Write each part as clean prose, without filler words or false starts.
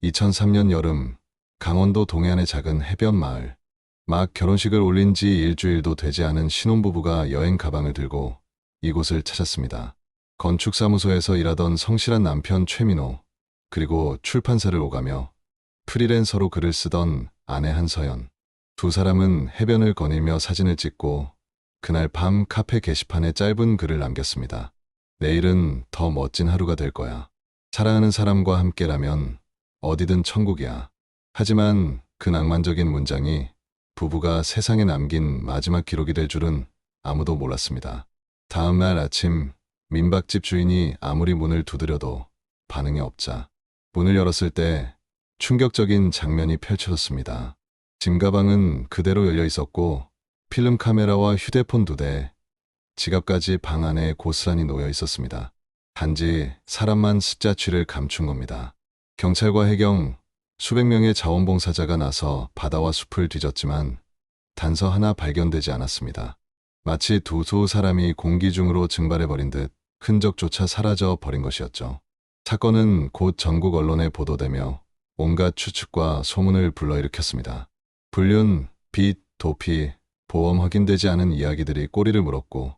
2003년 여름, 강원도 동해안의 작은 해변 마을. 막 결혼식을 올린 지 일주일도 되지 않은 신혼부부가 여행 가방을 들고 이곳을 찾았습니다. 건축사무소에서 일하던 성실한 남편 최민호, 그리고 출판사를 오가며 프리랜서로 글을 쓰던 아내 한서연. 두 사람은 해변을 거닐며 사진을 찍고 그날 밤 카페 게시판에 짧은 글을 남겼습니다. 내일은 더 멋진 하루가 될 거야. 사랑하는 사람과 함께라면 어디든 천국이야. 하지만 그 낭만적인 문장이 부부가 세상에 남긴 마지막 기록이 될 줄은 아무도 몰랐습니다. 다음 날 아침, 민박집 주인이 아무리 문을 두드려도 반응이 없자 문을 열었을 때 충격적인 장면이 펼쳐졌습니다. 짐가방은 그대로 열려 있었고 필름 카메라와 휴대폰 2대, 지갑까지 방 안에 고스란히 놓여 있었습니다. 단지 사람만 숫자취를 감춘 겁니다. 경찰과 해경, 수백 명의 자원봉사자가 나서 바다와 숲을 뒤졌지만 단서 하나 발견되지 않았습니다. 마치 두 사람이 공기 중으로 증발해버린 듯 흔적조차 사라져 버린 것이었죠. 사건은 곧 전국 언론에 보도되며 온갖 추측과 소문을 불러일으켰습니다. 불륜, 빚, 도피, 보험 확인되지 않은 이야기들이 꼬리를 물었고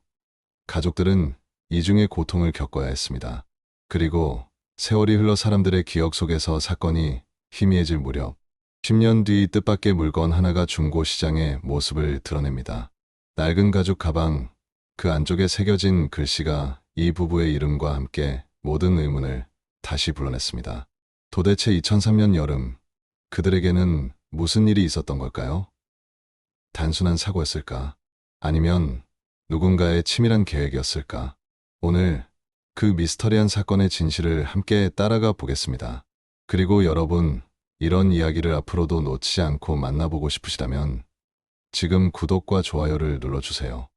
가족들은 이중의 고통을 겪어야 했습니다. 그리고 세월이 흘러 사람들의 기억 속에서 사건이 희미해질 무렵 10년 뒤 뜻밖의 물건 하나가 중고시장의 모습을 드러냅니다. 낡은 가죽 가방, 그 안쪽에 새겨진 글씨가 이 부부의 이름과 함께 모든 의문을 다시 불러냈습니다. 도대체 2003년 여름, 그들에게는 무슨 일이 있었던 걸까요? 단순한 사고였을까? 아니면 누군가의 치밀한 계획이었을까? 오늘 그 미스터리한 사건의 진실을 함께 따라가 보겠습니다. 그리고 여러분, 이런 이야기를 앞으로도 놓치지 않고 만나보고 싶으시다면 지금 구독과 좋아요를 눌러주세요.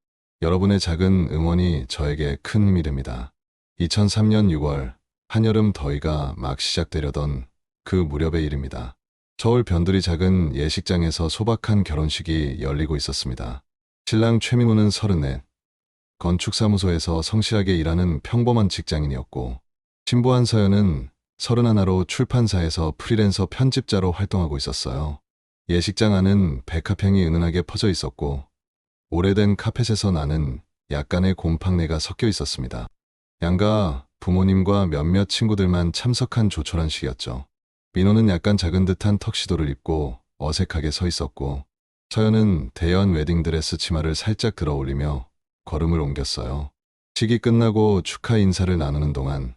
여러분의 작은 응원이 저에게 큰 힘이 됩니다. 2003년 6월, 한여름 더위가 막 시작되려던 그 무렵의 일입니다. 서울 변두리 작은 예식장에서 소박한 결혼식이 열리고 있었습니다. 신랑 최민호는 34, 건축사무소에서 성실하게 일하는 평범한 직장인이었고, 신부 한서연은 31로 출판사에서 프리랜서 편집자로 활동하고 있었어요. 예식장 안은 백화평이 은은하게 퍼져 있었고 오래된 카펫에서 나는 약간의 곰팡내가 섞여 있었습니다. 양가 부모님과 몇몇 친구들만 참석한 조촐한식이었죠. 민호는 약간 작은 듯한 턱시도를 입고 어색하게 서 있었고 서연은 대여한 웨딩드레스 치마를 살짝 들어 올리며 걸음을 옮겼어요. 식이 끝나고 축하 인사를 나누는 동안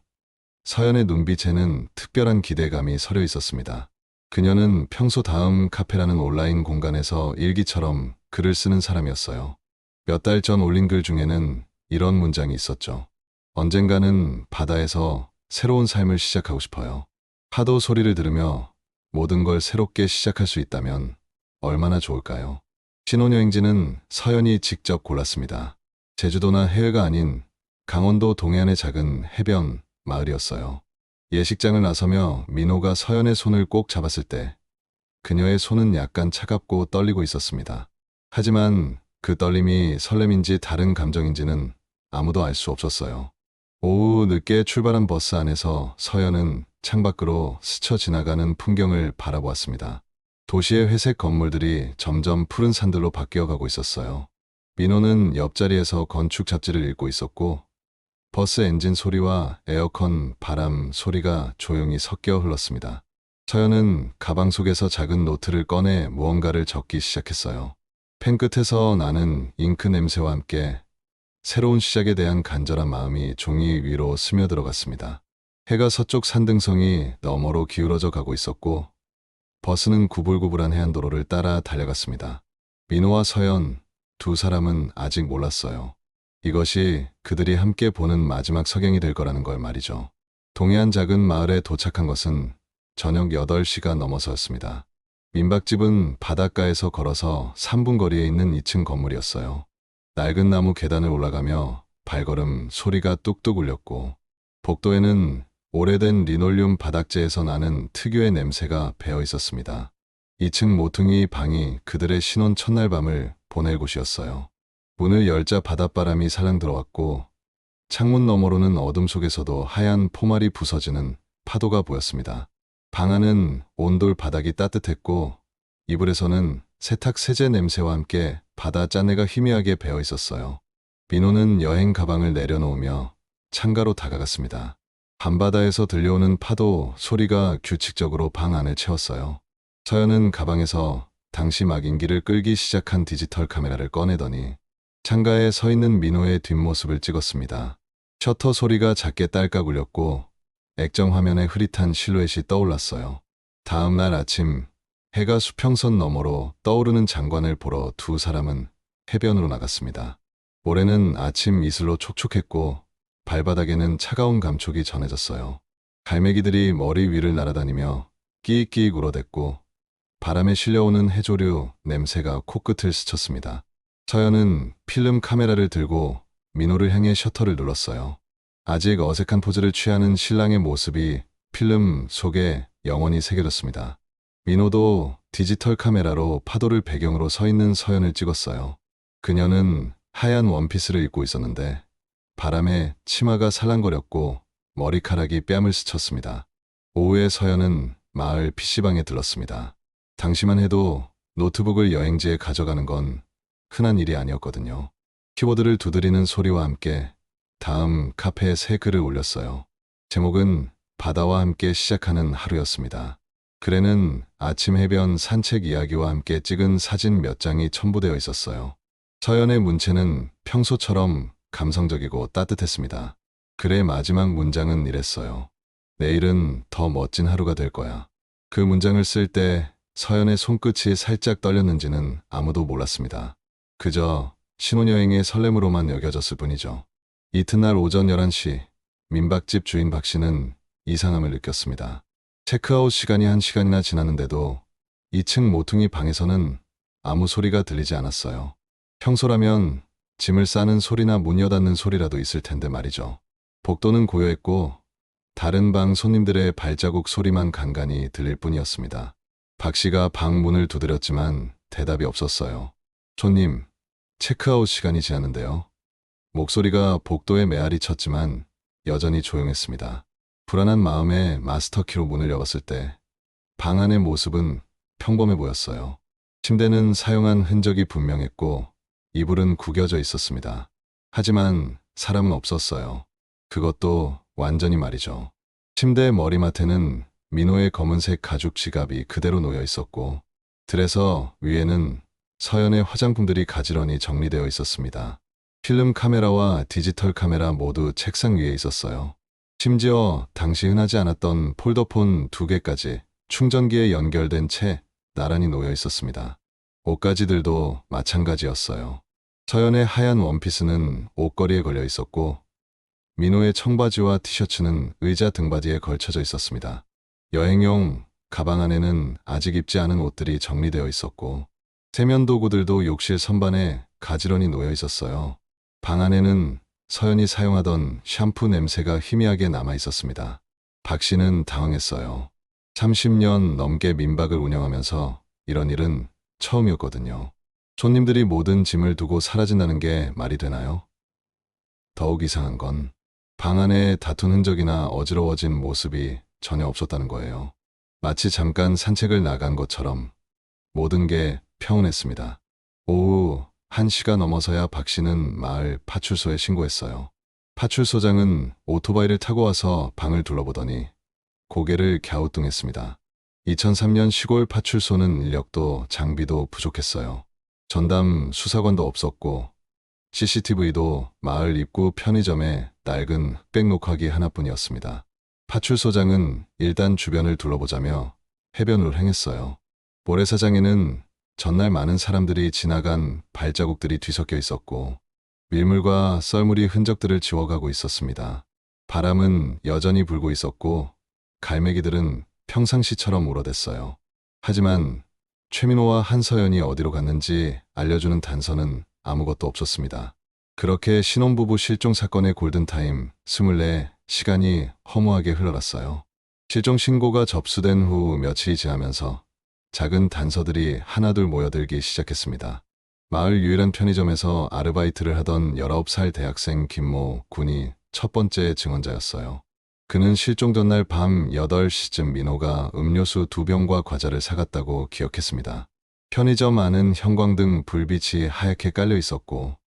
서연의 눈빛에는 특별한 기대감이 서려 있었습니다. 그녀는 평소 다음 카페라는 온라인 공간에서 일기처럼 글을 쓰는 사람이었어요. 몇 달 전 올린 글 중에는 이런 문장이 있었죠. 언젠가는 바다에서 새로운 삶을 시작하고 싶어요. 파도 소리를 들으며 모든 걸 새롭게 시작할 수 있다면 얼마나 좋을까요? 신혼여행지는 서연이 직접 골랐습니다. 제주도나 해외가 아닌 강원도 동해안의 작은 해변 마을이었어요. 예식장을 나서며 민호가 서연의 손을 꼭 잡았을 때 그녀의 손은 약간 차갑고 떨리고 있었습니다. 하지만 그 떨림이 설렘인지 다른 감정인지는 아무도 알 수 없었어요. 오후 늦게 출발한 버스 안에서 서연은 창밖으로 스쳐 지나가는 풍경을 바라보았습니다. 도시의 회색 건물들이 점점 푸른 산들로 바뀌어가고 있었어요. 민호는 옆자리에서 건축 잡지를 읽고 있었고 버스 엔진 소리와 에어컨 바람 소리가 조용히 섞여 흘렀습니다. 서연은 가방 속에서 작은 노트를 꺼내 무언가를 적기 시작했어요. 펜 끝에서 나는 잉크 냄새와 함께 새로운 시작에 대한 간절한 마음이 종이 위로 스며들어갔습니다. 해가 서쪽 산등성이 너머로 기울어져 가고 있었고 버스는 구불구불한 해안도로를 따라 달려갔습니다. 민호와 서연, 두 사람은 아직 몰랐어요. 이것이 그들이 함께 보는 마지막 석양이 될 거라는 걸 말이죠. 동해안 작은 마을에 도착한 것은 저녁 8시가 넘어서였습니다. 민박집은 바닷가에서 걸어서 3분 거리에 있는 2층 건물이었어요. 낡은 나무 계단을 올라가며 발걸음 소리가 뚝뚝 울렸고 복도에는 오래된 리놀륨 바닥재에서 나는 특유의 냄새가 배어 있었습니다. 2층 모퉁이 방이 그들의 신혼 첫날 밤을 보낼 곳이었어요. 문을 열자 바닷바람이 살랑 들어왔고 창문 너머로는 어둠 속에서도 하얀 포말이 부서지는 파도가 보였습니다. 방 안은 온돌 바닥이 따뜻했고 이불에서는 세탁 세제 냄새와 함께 바다 짠내가 희미하게 배어 있었어요. 민호는 여행 가방을 내려놓으며 창가로 다가갔습니다. 밤바다에서 들려오는 파도 소리가 규칙적으로 방 안을 채웠어요. 서연은 가방에서 당시 막인기를 끌기 시작한 디지털 카메라를 꺼내더니 창가에 서 있는 민호의 뒷모습을 찍었습니다. 셔터 소리가 작게 딸깍 울렸고 액정 화면에 흐릿한 실루엣이 떠올랐어요. 다음 날 아침 해가 수평선 너머로 떠오르는 장관을 보러 두 사람은 해변으로 나갔습니다. 모래는 아침 이슬로 촉촉했고 발바닥에는 차가운 감촉이 전해졌어요. 갈매기들이 머리 위를 날아다니며 끼익끼익 울어댔고 바람에 실려오는 해조류 냄새가 코끝을 스쳤습니다. 서연은 필름 카메라를 들고 민호를 향해 셔터를 눌렀어요. 아직 어색한 포즈를 취하는 신랑의 모습이 필름 속에 영원히 새겨졌습니다. 민호도 디지털 카메라로 파도를 배경으로 서 있는 서연을 찍었어요. 그녀는 하얀 원피스를 입고 있었는데 바람에 치마가 살랑거렸고 머리카락이 뺨을 스쳤습니다. 오후에 서연은 마을 PC방에 들렀습니다. 당시만 해도 노트북을 여행지에 가져가는 건 흔한 일이 아니었거든요. 키보드를 두드리는 소리와 함께 다음 카페에 새 글을 올렸어요. 제목은 바다와 함께 시작하는 하루였습니다. 글에는 아침 해변 산책 이야기와 함께 찍은 사진 몇 장이 첨부되어 있었어요. 서연의 문체는 평소처럼 감성적이고 따뜻했습니다. 글의 마지막 문장은 이랬어요. 내일은 더 멋진 하루가 될 거야. 그 문장을 쓸 때 서연의 손끝이 살짝 떨렸는지는 아무도 몰랐습니다. 그저 신혼여행의 설렘으로만 여겨졌을 뿐이죠. 이튿날 오전 11시 민박집 주인 박 씨는 이상함을 느꼈습니다. 체크아웃 시간이 1시간이나 지났는데도 2층 모퉁이 방에서는 아무 소리가 들리지 않았어요. 평소라면 짐을 싸는 소리나 문 여닫는 소리라도 있을 텐데 말이죠. 복도는 고요했고 다른 방 손님들의 발자국 소리만 간간히 들릴 뿐이었습니다. 박 씨가 방 문을 두드렸지만 대답이 없었어요. 손님, 체크아웃 시간이 지났는데요. 목소리가 복도에 메아리 쳤지만 여전히 조용했습니다. 불안한 마음에 마스터키로 문을 열었을 때 방 안의 모습은 평범해 보였어요. 침대는 사용한 흔적이 분명했고 이불은 구겨져 있었습니다. 하지만 사람은 없었어요. 그것도 완전히 말이죠. 침대 머리맡에는 민호의 검은색 가죽 지갑이 그대로 놓여 있었고 드레서 위에는 서연의 화장품들이 가지런히 정리되어 있었습니다. 필름 카메라와 디지털 카메라 모두 책상 위에 있었어요. 심지어 당시 흔하지 않았던 폴더폰 2개까지 충전기에 연결된 채 나란히 놓여 있었습니다. 옷가지들도 마찬가지였어요. 서연의 하얀 원피스는 옷걸이에 걸려 있었고 민호의 청바지와 티셔츠는 의자 등받이에 걸쳐져 있었습니다. 여행용 가방 안에는 아직 입지 않은 옷들이 정리되어 있었고 세면 도구들도 욕실 선반에 가지런히 놓여 있었어요. 방 안에는 서연이 사용하던 샴푸 냄새가 희미하게 남아 있었습니다. 박 씨는 당황했어요. 30년 넘게 민박을 운영하면서 이런 일은 처음이었거든요. 손님들이 모든 짐을 두고 사라진다는 게 말이 되나요? 더욱 이상한 건 방 안에 다툰 흔적이나 어지러워진 모습이 전혀 없었다는 거예요. 마치 잠깐 산책을 나간 것처럼 모든 게 평온했습니다. 오후 1시가 넘어서야 박 씨는 마을 파출소에 신고했어요. 파출소장은 오토바이를 타고 와서 방을 둘러보더니 고개를 갸우뚱했습니다. 2003년 시골 파출소는 인력도 장비도 부족했어요. 전담 수사관도 없었고 CCTV도 마을 입구 편의점에 낡은 흑백 녹화기 하나뿐이었습니다. 파출소장은 일단 주변을 둘러보자며 해변으로 향했어요. 모래사장에는 전날 많은 사람들이 지나간 발자국들이 뒤섞여 있었고 밀물과 썰물이 흔적들을 지워가고 있었습니다. 바람은 여전히 불고 있었고 갈매기들은 평상시처럼 울어댔어요. 하지만 최민호와 한서연이 어디로 갔는지 알려주는 단서는 아무것도 없었습니다. 그렇게 신혼부부 실종 사건의 골든타임 24시간이 허무하게 흘러갔어요. 실종 신고가 접수된 후 며칠이 지나면서 작은 단서들이 하나둘 모여들기 시작했습니다. 마을 유일한 편의점에서 아르바이트를 하던 19살 대학생 김모 군이 첫 번째 증언자였어요. 그는 실종 전날 밤 8시쯤 민호가 음료수 2병과 과자를 사갔다고 기억했습니다. 편의점 안은 형광등 불빛이 하얗게 깔려 있었고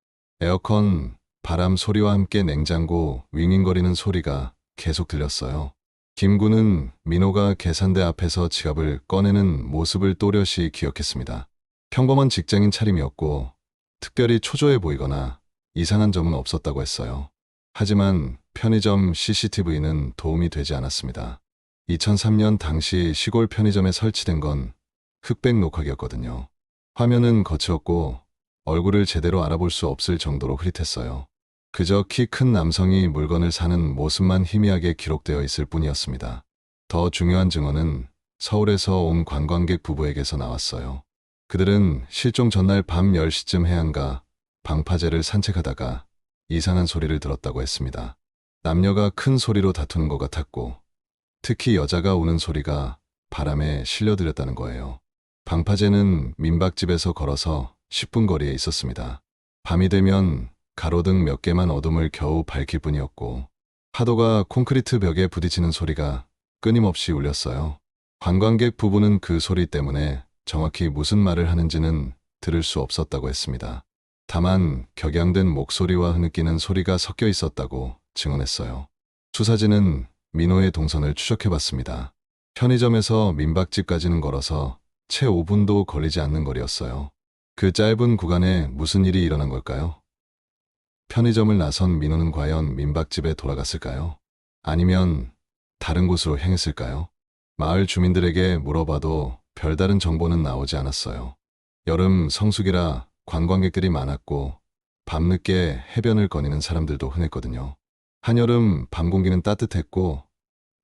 에어컨 바람 소리와 함께 냉장고 윙윙거리는 소리가 계속 들렸어요. 김군은 민호가 계산대 앞에서 지갑을 꺼내는 모습을 또렷이 기억했습니다. 평범한 직장인 차림이었고 특별히 초조해 보이거나 이상한 점은 없었다고 했어요. 하지만 편의점 CCTV는 도움이 되지 않았습니다. 2003년 당시 시골 편의점에 설치된 건 흑백 녹화기였거든요. 화면은 거칠었고 얼굴을 제대로 알아볼 수 없을 정도로 흐릿했어요. 그저 키 큰 남성이 물건을 사는 모습만 희미하게 기록되어 있을 뿐이었습니다. 더 중요한 증언은 서울에서 온 관광객 부부에게서 나왔어요. 그들은 실종 전날 밤 10시쯤 해안가 방파제를 산책하다가 이상한 소리를 들었다고 했습니다. 남녀가 큰 소리로 다투는 것 같았고 특히 여자가 우는 소리가 바람에 실려들었다는 거예요. 방파제는 민박집에서 걸어서 10분 거리에 있었습니다. 밤이 되면 가로등 몇 개만 어둠을 겨우 밝힐 뿐이었고 파도가 콘크리트 벽에 부딪히는 소리가 끊임없이 울렸어요. 관광객 부부는 그 소리 때문에 정확히 무슨 말을 하는지는 들을 수 없었다고 했습니다. 다만 격양된 목소리와 흐느끼는 소리가 섞여 있었다고 증언했어요. 수사진은 민호의 동선을 추적해봤습니다. 편의점에서 민박집까지는 걸어서 채 5분도 걸리지 않는 거리였어요. 그 짧은 구간에 무슨 일이 일어난 걸까요? 편의점을 나선 민호는 과연 민박집에 돌아갔을까요? 아니면 다른 곳으로 향했을까요? 마을 주민들에게 물어봐도 별다른 정보는 나오지 않았어요. 여름 성수기라 관광객들이 많았고 밤늦게 해변을 거니는 사람들도 흔했거든요. 한여름 밤 공기는 따뜻했고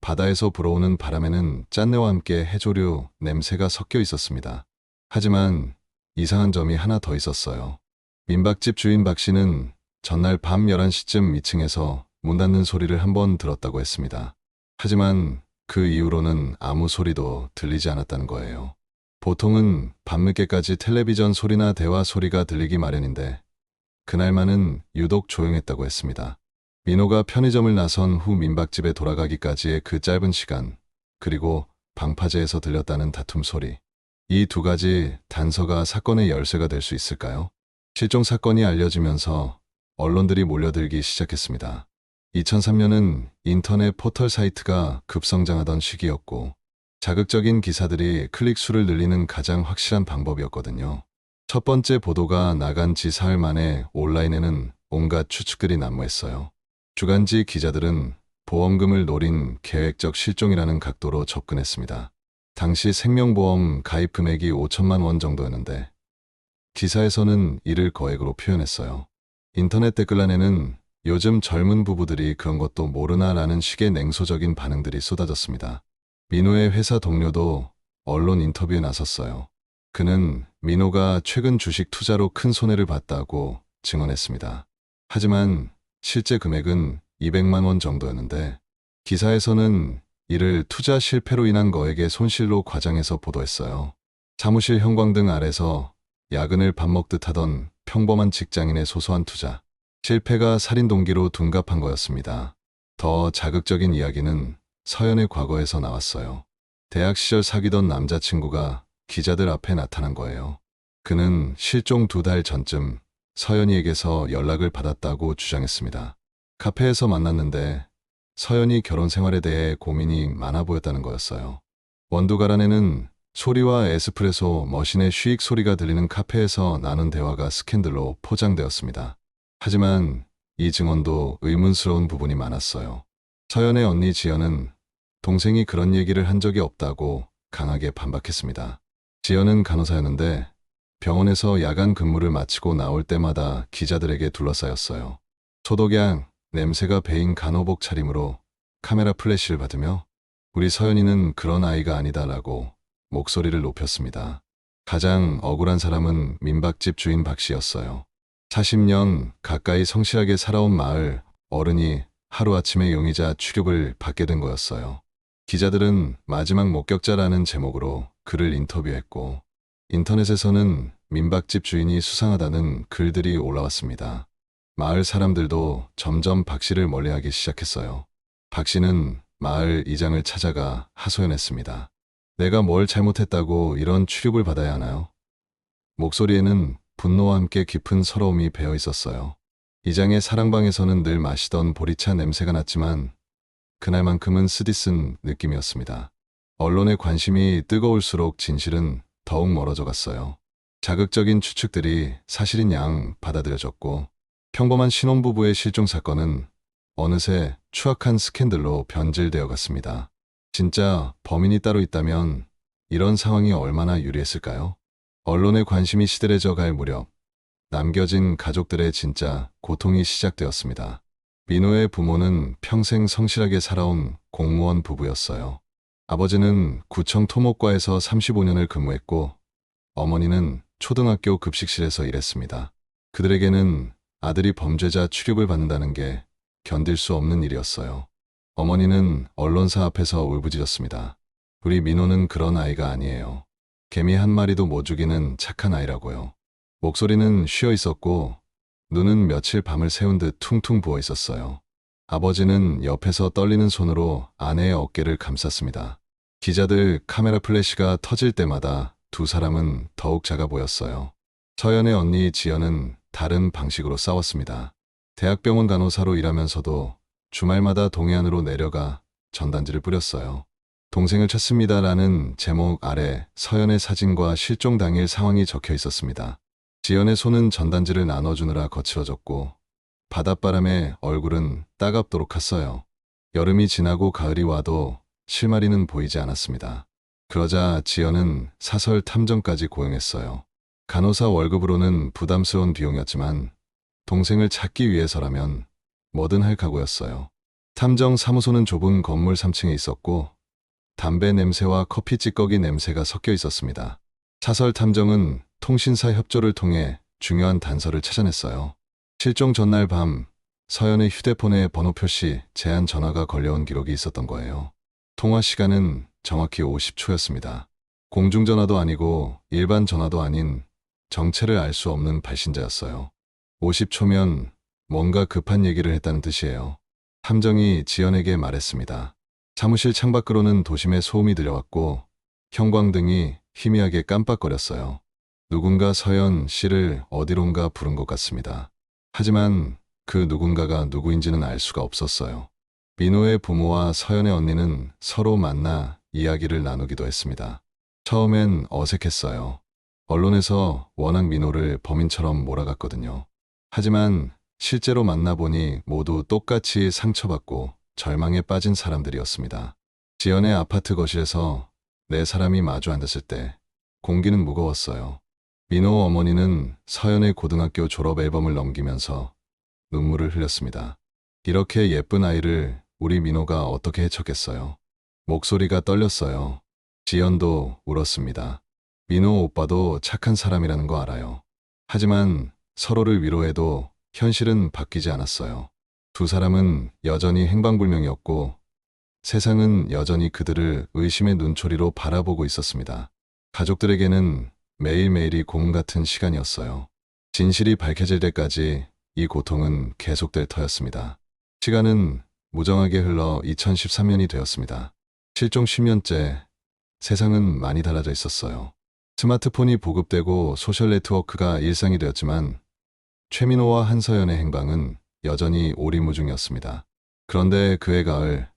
바다에서 불어오는 바람에는 짠내와 함께 해조류 냄새가 섞여 있었습니다. 하지만 이상한 점이 하나 더 있었어요. 민박집 주인 박 씨는 전날 밤 11시쯤 2층에서 문 닫는 소리를 한 번 들었다고 했습니다. 하지만 그 이후로는 아무 소리도 들리지 않았다는 거예요. 보통은 밤늦게까지 텔레비전 소리나 대화 소리가 들리기 마련인데 그날만은 유독 조용했다고 했습니다. 민호가 편의점을 나선 후 민박집에 돌아가기까지의 그 짧은 시간, 그리고 방파제에서 들렸다는 다툼 소리. 이 두 가지 단서가 사건의 열쇠가 될 수 있을까요? 실종 사건이 알려지면서 언론들이 몰려들기 시작했습니다. 2003년은 인터넷 포털 사이트가 급성장하던 시기였고 자극적인 기사들이 클릭수를 늘리는 가장 확실한 방법이었거든요. 첫 번째 보도가 나간 지 사흘 만에 온라인에는 온갖 추측들이 난무했어요. 주간지 기자들은 보험금을 노린 계획적 실종이라는 각도로 접근했습니다. 당시 생명보험 가입 금액이 5천만 원 정도였는데 기사에서는 이를 거액으로 표현했어요. 인터넷 댓글란에는 요즘 젊은 부부들이 그런 것도 모르나라는 식의 냉소적인 반응들이 쏟아졌습니다. 민호의 회사 동료도 언론 인터뷰에 나섰어요. 그는 민호가 최근 주식 투자로 큰 손해를 봤다고 증언했습니다. 하지만 실제 금액은 200만 원 정도였는데 기사에서는 이를 투자 실패로 인한 거액의 손실로 과장해서 보도했어요. 사무실 형광등 아래서 야근을 밥 먹듯 하던 평범한 직장인의 소소한 투자. 실패가 살인 동기로 둔갑한 거였습니다. 더 자극적인 이야기는 서연의 과거에서 나왔어요. 대학 시절 사귀던 남자친구가 기자들 앞에 나타난 거예요. 그는 실종 2달 전쯤 서연이에게서 연락을 받았다고 주장했습니다. 카페에서 만났는데 서연이 결혼 생활에 대해 고민이 많아 보였다는 거였어요. 원두가란에는 소리와 에스프레소 머신의 쉬익 소리가 들리는 카페에서 나눈 대화가 스캔들로 포장되었습니다. 하지만 이 증언도 의문스러운 부분이 많았어요. 서연의 언니 지연은 동생이 그런 얘기를 한 적이 없다고 강하게 반박했습니다. 지연은 간호사였는데 병원에서 야간 근무를 마치고 나올 때마다 기자들에게 둘러싸였어요. 소독약, 냄새가 배인 간호복 차림으로 카메라 플래시를 받으며 우리 서연이는 그런 아이가 아니다라고 목소리를 높였습니다. 가장 억울한 사람은 민박집 주인 박 씨였어요. 40년 가까이 성실하게 살아온 마을 어른이 하루아침에 용의자 취급을 받게 된 거였어요. 기자들은 마지막 목격자라는 제목으로 그를 인터뷰했고 인터넷에서는 민박집 주인이 수상하다는 글들이 올라왔습니다. 마을 사람들도 점점 박 씨를 멀리하기 시작했어요. 박 씨는 마을 이장을 찾아가 하소연했습니다. 내가 뭘 잘못했다고 이런 취급을 받아야 하나요? 목소리에는 분노와 함께 깊은 서러움이 배어 있었어요. 이장의 사랑방에서는 늘 마시던 보리차 냄새가 났지만 그날만큼은 쓰디쓴 느낌이었습니다. 언론의 관심이 뜨거울수록 진실은 더욱 멀어져 갔어요. 자극적인 추측들이 사실인 양 받아들여졌고 평범한 신혼부부의 실종 사건은 어느새 추악한 스캔들로 변질되어 갔습니다. 진짜 범인이 따로 있다면 이런 상황이 얼마나 유리했을까요? 언론의 관심이 시들해져 갈 무렵 남겨진 가족들의 진짜 고통이 시작되었습니다. 민호의 부모는 평생 성실하게 살아온 공무원 부부였어요. 아버지는 구청 토목과에서 35년을 근무했고 어머니는 초등학교 급식실에서 일했습니다. 그들에게는 아들이 범죄자 취급을 받는다는 게 견딜 수 없는 일이었어요. 어머니는 언론사 앞에서 울부짖었습니다. 우리 민호는 그런 아이가 아니에요. 개미 한 마리도 못 죽이는 착한 아이라고요. 목소리는 쉬어 있었고 눈은 며칠 밤을 새운 듯 퉁퉁 부어 있었어요. 아버지는 옆에서 떨리는 손으로 아내의 어깨를 감쌌습니다. 기자들 카메라 플래시가 터질 때마다 두 사람은 더욱 작아 보였어요. 서연의 언니 지연은 다른 방식으로 싸웠습니다. 대학병원 간호사로 일하면서도 주말마다 동해안으로 내려가 전단지를 뿌렸어요. 동생을 찾습니다라는 제목 아래 서연의 사진과 실종 당일 상황이 적혀 있었습니다. 지연의 손은 전단지를 나눠주느라 거칠어졌고 바닷바람에 얼굴은 따갑도록 탔어요. 여름이 지나고 가을이 와도 실마리는 보이지 않았습니다. 그러자 지연은 사설 탐정까지 고용했어요. 간호사 월급으로는 부담스러운 비용이었지만 동생을 찾기 위해서라면 뭐든 할 각오였어요. 탐정 사무소는 좁은 건물 3층에 있었고 담배 냄새와 커피 찌꺼기 냄새가 섞여 있었습니다. 사설 탐정은 통신사 협조를 통해 중요한 단서를 찾아냈어요. 실종 전날 밤 서연의 휴대폰에 번호 표시 제한 전화가 걸려온 기록이 있었던 거예요. 통화 시간은 정확히 50초였습니다. 공중전화도 아니고 일반 전화도 아닌 정체를 알 수 없는 발신자였어요. 50초면 뭔가 급한 얘기를 했다는 뜻이에요. 탐정이 지연에게 말했습니다. 사무실 창밖으로는 도심의 소음이 들려왔고 형광등이 희미하게 깜빡거렸어요. 누군가 서연 씨를 어디론가 부른 것 같습니다. 하지만 그 누군가가 누구인지는 알 수가 없었어요. 민호의 부모와 서연의 언니는 서로 만나 이야기를 나누기도 했습니다. 처음엔 어색했어요. 언론에서 워낙 민호를 범인처럼 몰아갔거든요. 하지만 실제로 만나보니 모두 똑같이 상처받고 절망에 빠진 사람들이었습니다. 지연의 아파트 거실에서 네 사람이 마주 앉았을 때 공기는 무거웠어요. 민호 어머니는 서연의 고등학교 졸업 앨범을 넘기면서 눈물을 흘렸습니다. 이렇게 예쁜 아이를 우리 민호가 어떻게 해쳤겠어요. 목소리가 떨렸어요. 지연도 울었습니다. 민호 오빠도 착한 사람이라는 거 알아요. 하지만 서로를 위로해도 현실은 바뀌지 않았어요. 두 사람은 여전히 행방불명이었고 세상은 여전히 그들을 의심의 눈초리로 바라보고 있었습니다. 가족들에게는 매일매일이 고문 같은 시간이었어요. 진실이 밝혀질 때까지 이 고통은 계속될 터였습니다. 시간은 무정하게 흘러 2013년이 되었습니다. 실종 10년째 세상은 많이 달라져 있었어요. 스마트폰이 보급되고 소셜 네트워크가 일상이 되었지만 최민호와 한서연의 행방은 여전히 오리무중이었습니다. 그런데 그해 가을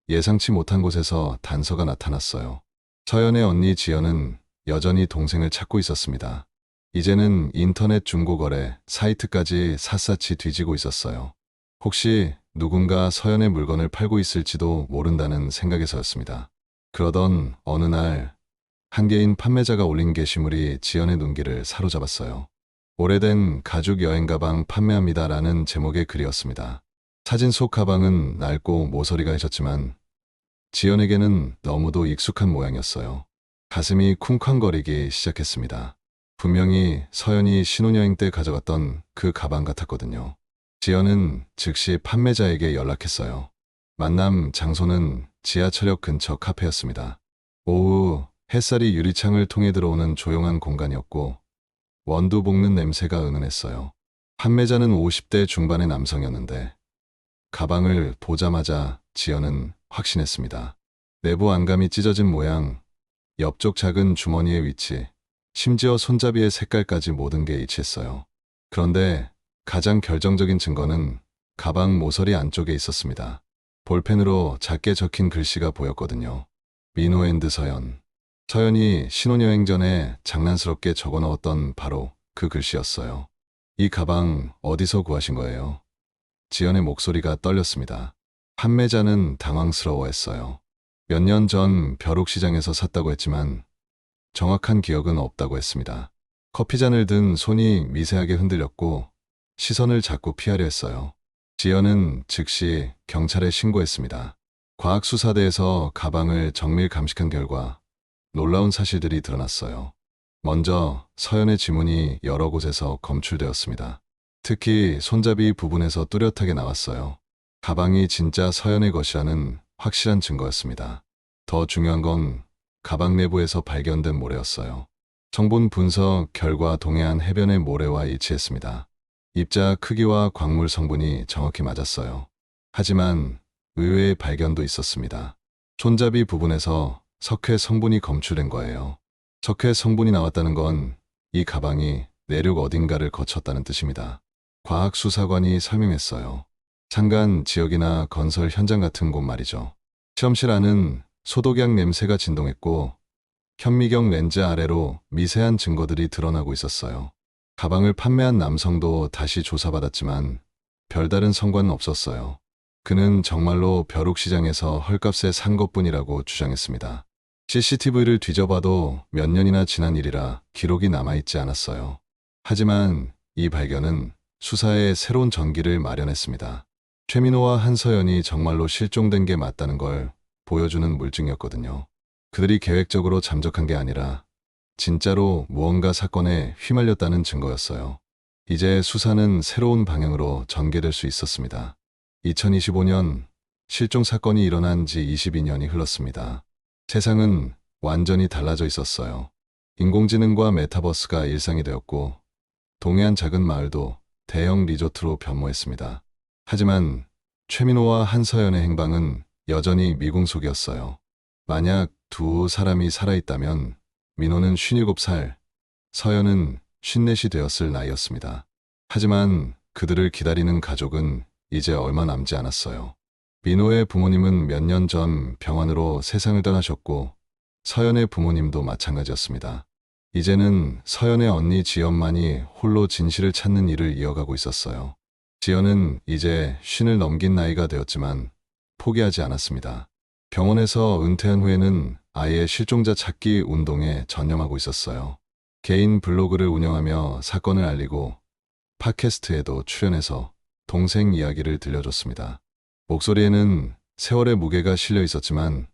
예상치 못한 곳에서 단서가 나타났어요. 서연의 언니 지연은 여전히 동생을 찾고 있었습니다. 이제는 인터넷 중고거래 사이트까지 샅샅이 뒤지고 있었어요. 혹시 누군가 서연의 물건을 팔고 있을지도 모른다는 생각에서였습니다. 그러던 어느 날 한 개인 판매자가 올린 게시물이 지연의 눈길을 사로잡았어요. 오래된 가죽 여행 가방 판매합니다라는 제목의 글이었습니다. 사진 속 가방은 낡고 모서리가 해졌지만 지연에게는 너무도 익숙한 모양이었어요. 가슴이 쿵쾅거리기 시작했습니다. 분명히 서연이 신혼여행 때 가져갔던 그 가방 같았거든요. 지연은 즉시 판매자에게 연락했어요. 만남 장소는 지하철역 근처 카페였습니다. 오후 햇살이 유리창을 통해 들어오는 조용한 공간이었고 원두 볶는 냄새가 은은했어요. 판매자는 50대 중반의 남성이었는데 가방을 보자마자 지연은 확신했습니다. 내부 안감이 찢어진 모양, 옆쪽 작은 주머니의 위치, 심지어 손잡이의 색깔까지 모든 게 일치했어요. 그런데 가장 결정적인 증거는 가방 모서리 안쪽에 있었습니다. 볼펜으로 작게 적힌 글씨가 보였거든요. 민호 앤드 서연. 서연이 신혼여행 전에 장난스럽게 적어 넣었던 바로 그 글씨였어요. 이 가방 어디서 구하신 거예요? 지연의 목소리가 떨렸습니다. 판매자는 당황스러워했어요. 몇 년 전 벼룩시장에서 샀다고 했지만 정확한 기억은 없다고 했습니다. 커피잔을 든 손이 미세하게 흔들렸고 시선을 자꾸 피하려 했어요. 지연은 즉시 경찰에 신고했습니다. 과학수사대에서 가방을 정밀 감식한 결과 놀라운 사실들이 드러났어요. 먼저 서연의 지문이 여러 곳에서 검출되었습니다. 특히 손잡이 부분에서 뚜렷하게 나왔어요. 가방이 진짜 서연의 것이라는 확실한 증거였습니다. 더 중요한 건 가방 내부에서 발견된 모래였어요. 성분 분석 결과 동해안 해변의 모래와 일치했습니다. 입자 크기와 광물 성분이 정확히 맞았어요. 하지만 의외의 발견도 있었습니다. 손잡이 부분에서 석회 성분이 검출된 거예요. 석회 성분이 나왔다는 건 이 가방이 내륙 어딘가를 거쳤다는 뜻입니다. 과학수사관이 설명했어요. 산간 지역이나 건설 현장 같은 곳 말이죠. 실험실 안은 소독약 냄새가 진동했고 현미경 렌즈 아래로 미세한 증거들이 드러나고 있었어요. 가방을 판매한 남성도 다시 조사받았지만 별다른 성과는 없었어요. 그는 정말로 벼룩시장에서 헐값에 산 것뿐이라고 주장했습니다. CCTV를 뒤져봐도 몇 년이나 지난 일이라 기록이 남아있지 않았어요. 하지만 이 발견은 수사에 새로운 전기를 마련했습니다. 최민호와 한서연이 정말로 실종된 게 맞다는 걸 보여주는 물증이었거든요. 그들이 계획적으로 잠적한 게 아니라 진짜로 무언가 사건에 휘말렸다는 증거였어요. 이제 수사는 새로운 방향으로 전개될 수 있었습니다. 2025년 실종 사건이 일어난 지 22년이 흘렀습니다. 세상은 완전히 달라져 있었어요. 인공지능과 메타버스가 일상이 되었고 동해안 작은 마을도 대형 리조트로 변모했습니다. 하지만 최민호와 한서연의 행방은 여전히 미궁 속이었어요. 만약 두 사람이 살아있다면 민호는 57살, 서연은 54이 되었을 나이였습니다. 하지만 그들을 기다리는 가족은 이제 얼마 남지 않았어요. 민호의 부모님은 몇 년 전 병원으로 세상을 떠나셨고 서연의 부모님도 마찬가지였습니다. 이제는 서연의 언니 지연만이 홀로 진실을 찾는 일을 이어가고 있었어요. 지연은 이제 50을 넘긴 나이가 되었지만 포기하지 않았습니다. 병원에서 은퇴한 후에는 아예 실종자 찾기 운동에 전념하고 있었어요. 개인 블로그를 운영하며 사건을 알리고 팟캐스트에도 출연해서 동생 이야기를 들려줬습니다. 목소리에는 세월의 무게가 실려 있었지만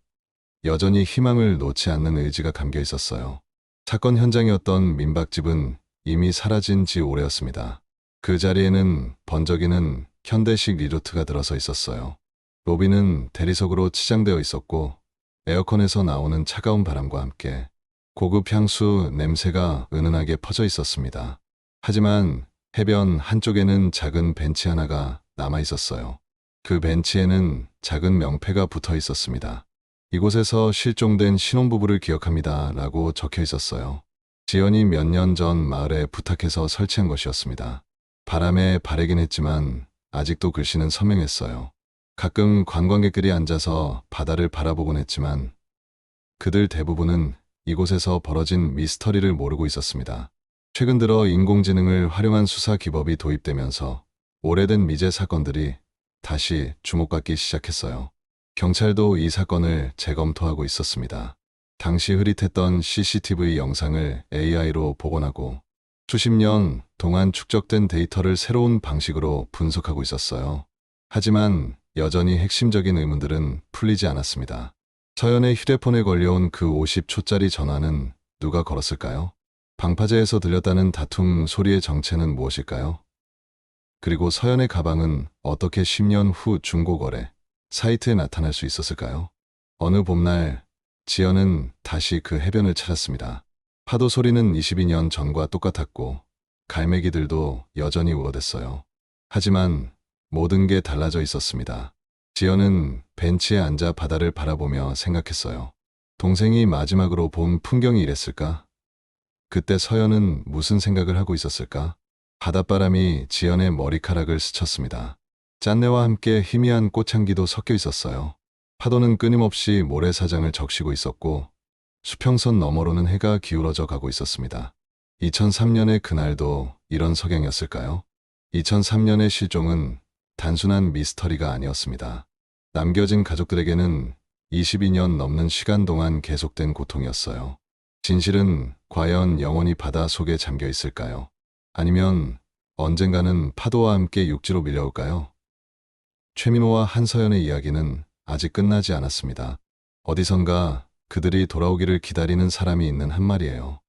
여전히 희망을 놓지 않는 의지가 담겨 있었어요. 사건 현장이었던 민박집은 이미 사라진 지 오래였습니다. 그 자리에는 번쩍이는 현대식 리조트가 들어서 있었어요. 로비는 대리석으로 치장되어 있었고 에어컨에서 나오는 차가운 바람과 함께 고급 향수 냄새가 은은하게 퍼져 있었습니다. 하지만 해변 한쪽에는 작은 벤치 하나가 남아 있었어요. 그 벤치에는 작은 명패가 붙어 있었습니다. 이곳에서 실종된 신혼부부를 기억합니다. 라고 적혀 있었어요. 지연이 몇 년 전 마을에 부탁해서 설치한 것이었습니다. 바람에 바래긴 했지만 아직도 글씨는 선명했어요. 가끔 관광객들이 앉아서 바다를 바라보곤 했지만 그들 대부분은 이곳에서 벌어진 미스터리를 모르고 있었습니다. 최근 들어 인공지능을 활용한 수사 기법이 도입되면서 오래된 미제 사건들이 다시 주목받기 시작했어요. 경찰도 이 사건을 재검토하고 있었습니다. 당시 흐릿했던 CCTV 영상을 AI로 복원하고 수십 년 동안 축적된 데이터를 새로운 방식으로 분석하고 있었어요. 하지만 여전히 핵심적인 의문들은 풀리지 않았습니다. 서연의 휴대폰에 걸려온 그 50초짜리 전화는 누가 걸었을까요? 방파제에서 들렸다는 다툼 소리의 정체는 무엇일까요? 그리고 서연의 가방은 어떻게 10년 후 중고거래 사이트에 나타날 수 있었을까요? 어느 봄날 지연은 다시 그 해변을 찾았습니다. 파도 소리는 22년 전과 똑같았고 갈매기들도 여전히 울어댔어요. 하지만 모든 게 달라져 있었습니다. 지연은 벤치에 앉아 바다를 바라보며 생각했어요. 동생이 마지막으로 본 풍경이 이랬을까? 그때 서연은 무슨 생각을 하고 있었을까? 바닷바람이 지연의 머리카락을 스쳤습니다. 짠내와 함께 희미한 꽃향기도 섞여 있었어요. 파도는 끊임없이 모래사장을 적시고 있었고 수평선 너머로는 해가 기울어져 가고 있었습니다. 2003년의 그날도 이런 석양이었을까요? 2003년의 실종은 단순한 미스터리가 아니었습니다. 남겨진 가족들에게는 22년 넘는 시간 동안 계속된 고통이었어요. 진실은 과연 영원히 바다 속에 잠겨 있을까요? 아니면 언젠가는 파도와 함께 육지로 밀려올까요? 최민호와 한서연의 이야기는 아직 끝나지 않았습니다. 어디선가 그들이 돌아오기를 기다리는 사람이 있는 한 말이에요.